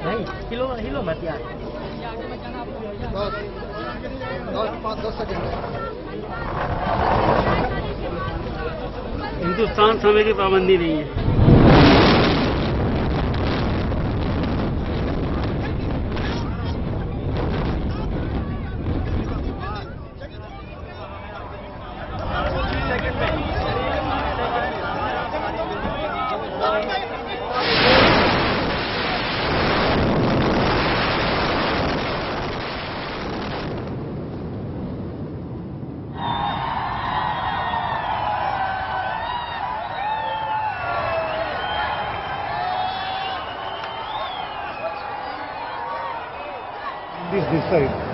नहीं किलो हिलो मत यार 10 सेकंड। हिंदुस्तान समय की पाबंदी नहीं है। This side.